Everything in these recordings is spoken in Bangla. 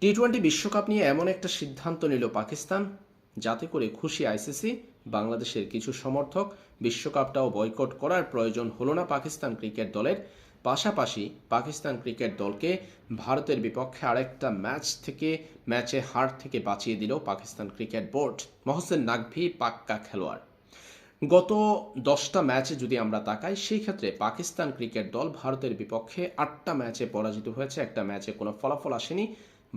টি-20 বিশ্বকাপ নিয়ে এমন একটা সিদ্ধান্ত নিল পাকিস্তান, যাতে করে খুশি আইসিসি। বাংলাদেশের কিছু সমর্থক বিশ্বকাপটাও বয়কট করার প্রয়োজন হলো না পাকিস্তান ক্রিকেট দলের। পাশাপাশি পাকিস্তান ক্রিকেট দলকে ভারতের বিপক্ষে আরেকটা ম্যাচে হার থেকে বাঁচিয়ে দিল পাকিস্তান ক্রিকেট বোর্ড। মহসিন নাকভি পাক্কা খেলোয়াড়। গত 10টা ম্যাচে যদি আমরা তাকাই, সেই ক্ষেত্রে পাকিস্তান ক্রিকেট দল ভারতের বিপক্ষে 8টা ম্যাচে পরাজিত হয়েছে, একটা ম্যাচে কোনো ফলাফল আসেনি,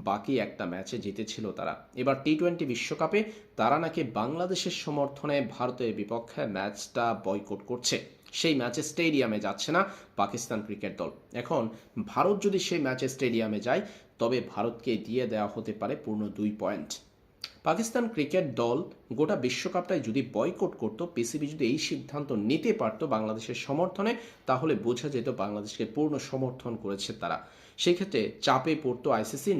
বাকি একটা ম্যাচে জিতেছিল তারা। এবার টি-20 বিশ্বকাপে তারা নাকি বাংলাদেশের সমর্থনে ভারতের বিপক্ষে ম্যাচটা বয়কট করছে। সেই ম্যাচে স্টেডিয়ামে যাচ্ছে না পাকিস্তান ক্রিকেট দল। এখন ভারত যদি সেই ম্যাচে স্টেডিয়ামে যায়, তবে ভারতকে দিয়ে দেওয়া হতে পারে পূর্ণ 2 পয়েন্ট। পাকিস্তান ক্রিকেট দল গোটা বিশ্বকাপটাই যদি বয়কট করত, পিসিবি যদি এই সিদ্ধান্ত নিতে পারত বাংলাদেশের সমর্থনে, তাহলে বোঝা যেত বাংলাদেশকে পূর্ণ সমর্থন করেছে তারা। সেই ক্ষেত্রে চাপে পড়তো আইসিসি,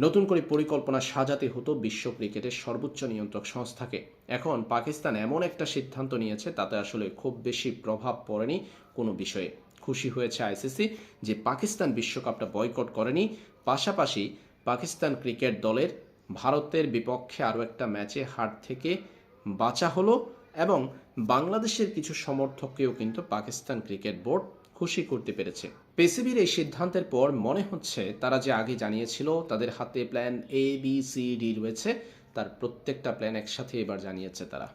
নতুন করে পরিকল্পনা সাজাতে হতো বিশ্ব ক্রিকেটের সর্বোচ্চ নিয়ন্ত্রক সংস্থাকে। এখন পাকিস্তান এমন একটা সিদ্ধান্ত নিয়েছে, তাতে আসলে খুব বেশি প্রভাব পড়েনি কোনো বিষয়ে। খুশি হয়েছে আইসিসি যে পাকিস্তান বিশ্বকাপটা বয়কট করেনি। পাশাপাশি পাকিস্তান ক্রিকেট দলের ভারতের বিপক্ষে আরও একটা ম্যাচে হার থেকে বাঁচা হলো, এবং বাংলাদেশের কিছু সমর্থককেও কিন্তু পাকিস্তান ক্রিকেট বোর্ড খুশি করতে পেরেছে। পিসিবির এই সিদ্ধান্তের পর মনে হচ্ছে তারা যে আগে জানিয়েছিল তাদের হাতে plan A B C D রয়েছে, তার প্রত্যেকটা প্ল্যান একসাথে এবার জানিয়েছে তারা।